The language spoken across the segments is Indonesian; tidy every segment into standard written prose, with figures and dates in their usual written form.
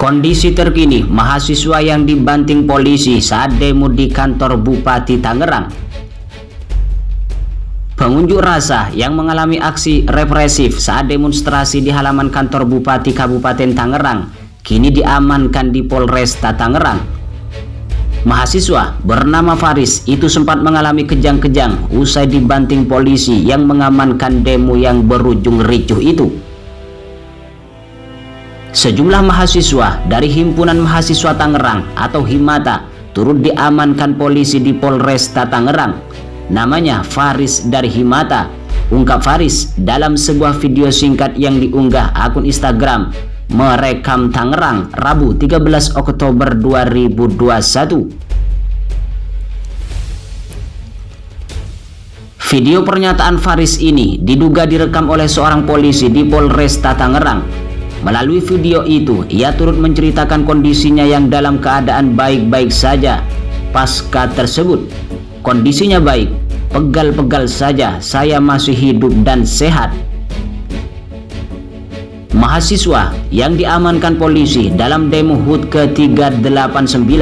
Kondisi terkini mahasiswa yang dibanting polisi saat demo di kantor Bupati Tangerang. Pengunjuk rasa yang mengalami aksi represif saat demonstrasi di halaman kantor Bupati Kabupaten Tangerang kini diamankan di Polresta Tangerang. Mahasiswa bernama Faris itu sempat mengalami kejang-kejang usai dibanting polisi yang mengamankan demo yang berujung ricuh itu. Sejumlah mahasiswa dari Himpunan Mahasiswa Tangerang atau Himata turut diamankan polisi di Polresta Tangerang. Namanya Faris dari Himata, ungkap Faris dalam sebuah video singkat yang diunggah akun Instagram Merekam Tangerang Rabu 13 Oktober 2021. Video pernyataan Faris ini diduga direkam oleh seorang polisi di Polresta Tangerang. Melalui video itu, ia turut menceritakan kondisinya yang dalam keadaan baik-baik saja. Pasca tersebut, kondisinya baik, pegal-pegal saja, saya masih hidup dan sehat. Mahasiswa yang diamankan polisi dalam demo HUT ke-389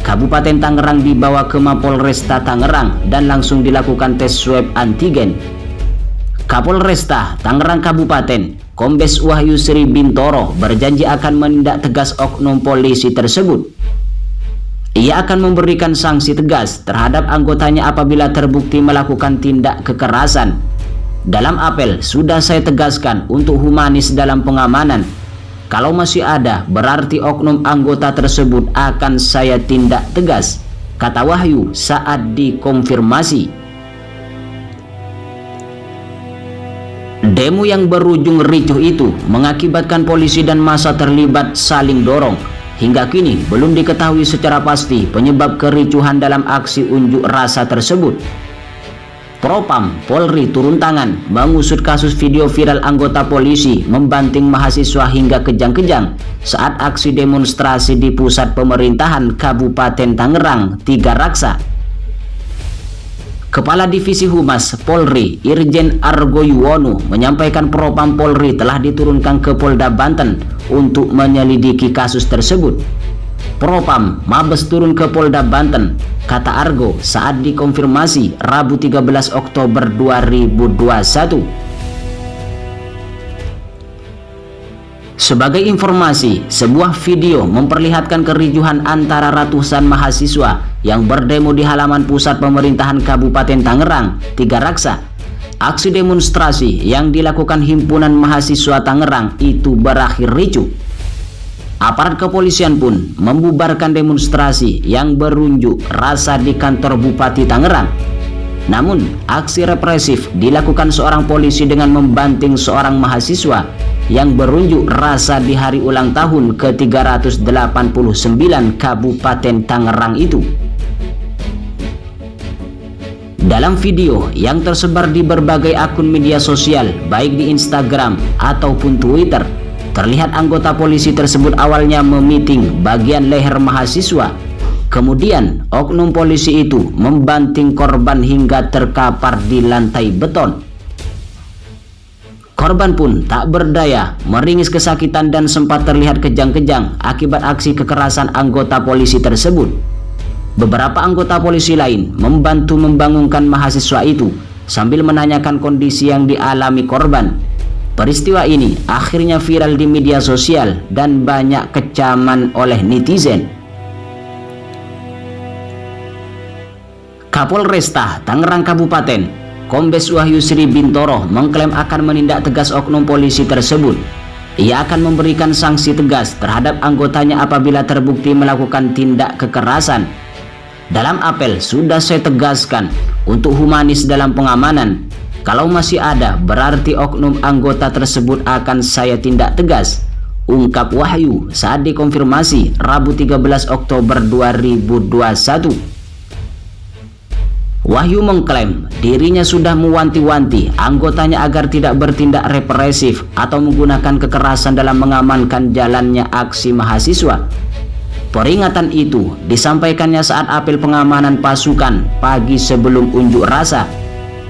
Kabupaten Tangerang dibawa ke Mapolresta Tangerang dan langsung dilakukan tes swab antigen. Kapolresta Tangerang Kabupaten Kombes Wahyu Sri Bintoro berjanji akan menindak tegas oknum polisi tersebut. Ia akan memberikan sanksi tegas terhadap anggotanya apabila terbukti melakukan tindak kekerasan. Dalam apel sudah saya tegaskan untuk humanis dalam pengamanan. Kalau masih ada, berarti oknum anggota tersebut akan saya tindak tegas, kata Wahyu saat dikonfirmasi. Demo yang berujung ricuh itu mengakibatkan polisi dan massa terlibat saling dorong. Hingga kini belum diketahui secara pasti penyebab kericuhan dalam aksi unjuk rasa tersebut. Propam Polri turun tangan mengusut kasus video viral anggota polisi membanting mahasiswa hingga kejang-kejang saat aksi demonstrasi di pusat pemerintahan Kabupaten Tangerang Tiga Raksa. Kepala Divisi Humas Polri Irjen Argo Yuwono menyampaikan Propam Polri telah diturunkan ke Polda Banten untuk menyelidiki kasus tersebut. Propam Mabes turun ke Polda Banten, kata Argo saat dikonfirmasi Rabu 13 Oktober 2021. Sebagai informasi, sebuah video memperlihatkan kericuhan antara ratusan mahasiswa yang berdemo di halaman pusat pemerintahan Kabupaten Tangerang Tiga Raksa. Aksi demonstrasi yang dilakukan Himpunan Mahasiswa Tangerang itu berakhir ricuh. Aparat kepolisian pun membubarkan demonstrasi yang berunjuk rasa di kantor Bupati Tangerang. Namun, aksi represif dilakukan seorang polisi dengan membanting seorang mahasiswa yang berunjuk rasa di hari ulang tahun ke-389 Kabupaten Tangerang itu. Dalam video yang tersebar di berbagai akun media sosial, baik di Instagram ataupun Twitter, terlihat anggota polisi tersebut awalnya memiting bagian leher mahasiswa. Kemudian, oknum polisi itu membanting korban hingga terkapar di lantai beton. Korban pun tak berdaya, meringis kesakitan dan sempat terlihat kejang-kejang akibat aksi kekerasan anggota polisi tersebut. Beberapa anggota polisi lain membantu membangunkan mahasiswa itu sambil menanyakan kondisi yang dialami korban. Peristiwa ini akhirnya viral di media sosial dan banyak kecaman oleh netizen. Kapolresta Tangerang Kabupaten Kombes Wahyu Sri Bintoro mengklaim akan menindak tegas oknum polisi tersebut. Ia akan memberikan sanksi tegas terhadap anggotanya apabila terbukti melakukan tindak kekerasan. Dalam apel sudah saya tegaskan untuk humanis dalam pengamanan. Kalau masih ada, berarti oknum anggota tersebut akan saya tindak tegas, ungkap Wahyu saat dikonfirmasi Rabu 13 Oktober 2021. Wahyu mengklaim dirinya sudah mewanti-wanti anggotanya agar tidak bertindak represif atau menggunakan kekerasan dalam mengamankan jalannya aksi mahasiswa. Peringatan itu disampaikannya saat apel pengamanan pasukan pagi sebelum unjuk rasa.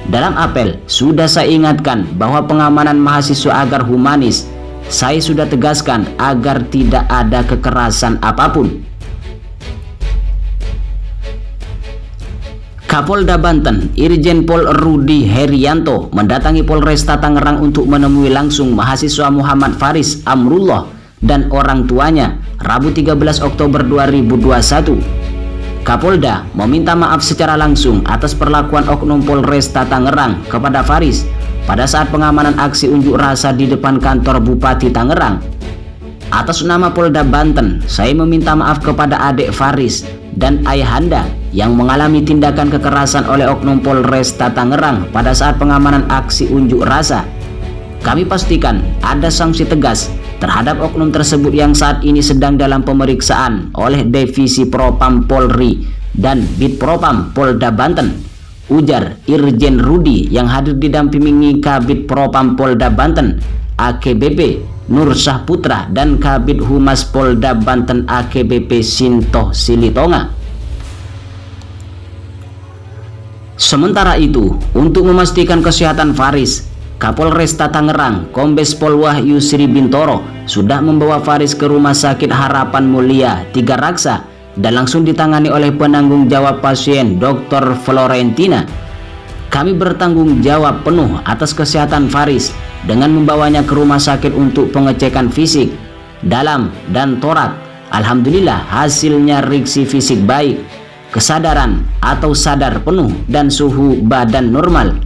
Dalam apel sudah saya ingatkan bahwa pengamanan mahasiswa agar humanis, saya sudah tegaskan agar tidak ada kekerasan apapun. Kapolda Banten, Irjen Pol Rudi Herianto mendatangi Polresta Tangerang untuk menemui langsung mahasiswa Muhammad Faris Amrullah dan orang tuanya Rabu 13 Oktober 2021. Kapolda meminta maaf secara langsung atas perlakuan oknum Polresta Tangerang kepada Faris pada saat pengamanan aksi unjuk rasa di depan kantor Bupati Tangerang. Atas nama Polda Banten, saya meminta maaf kepada adik Faris dan ayahanda yang mengalami tindakan kekerasan oleh oknum Polresta Tangerang pada saat pengamanan aksi unjuk rasa. Kami pastikan ada sanksi tegas terhadap oknum tersebut yang saat ini sedang dalam pemeriksaan oleh Divisi Propam Polri dan Bid Propam Polda Banten, ujar Irjen Rudi yang hadir didampingi Kabid Propam Polda Banten AKBP Nur Sahputra dan Kabid Humas Polda Banten AKBP Sintoh Silitonga. Sementara itu, untuk memastikan kesehatan Faris, Kapolresta Tangerang Kombes Pol Wahyu Sri Bintoro sudah membawa Faris ke Rumah Sakit Harapan Mulia Tiga Raksa dan langsung ditangani oleh penanggung jawab pasien Dr. Florentina. Kami bertanggung jawab penuh atas kesehatan Faris dengan membawanya ke rumah sakit untuk pengecekan fisik, dalam, dan torak. Alhamdulillah hasilnya reaksi fisik baik, kesadaran atau sadar penuh, dan suhu badan normal.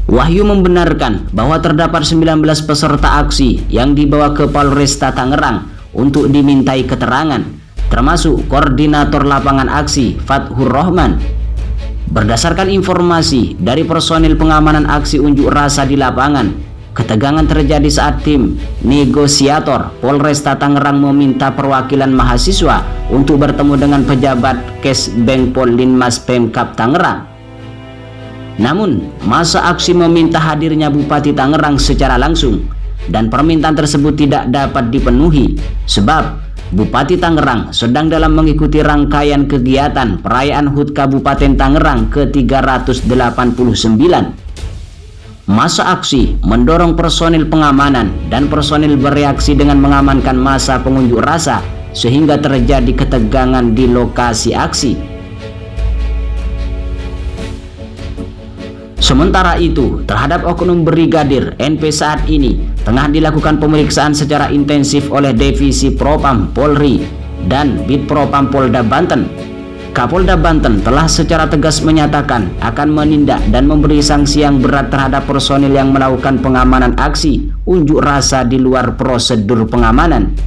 Wahyu membenarkan bahwa terdapat 19 peserta aksi yang dibawa ke Polresta Tangerang untuk dimintai keterangan, termasuk koordinator lapangan aksi Fathur Rahman. Berdasarkan informasi dari personil pengamanan aksi unjuk rasa di lapangan, ketegangan terjadi saat tim negosiator Polresta Tangerang meminta perwakilan mahasiswa untuk bertemu dengan pejabat Kesbeng Pollinmas Pemkab Tangerang. Namun, masa aksi meminta hadirnya Bupati Tangerang secara langsung dan permintaan tersebut tidak dapat dipenuhi sebab Bupati Tangerang sedang dalam mengikuti rangkaian kegiatan perayaan HUT Kabupaten Tangerang ke-389. Masa aksi mendorong personil pengamanan dan personil bereaksi dengan mengamankan massa pengunjuk rasa sehingga terjadi ketegangan di lokasi aksi. Sementara itu, terhadap oknum Brigadir NP saat ini tengah dilakukan pemeriksaan secara intensif oleh Divisi Propam Polri dan Bid Propam Polda Banten. Kapolda Banten telah secara tegas menyatakan akan menindak dan memberi sanksi yang berat terhadap personil yang melakukan pengamanan aksi unjuk rasa di luar prosedur pengamanan.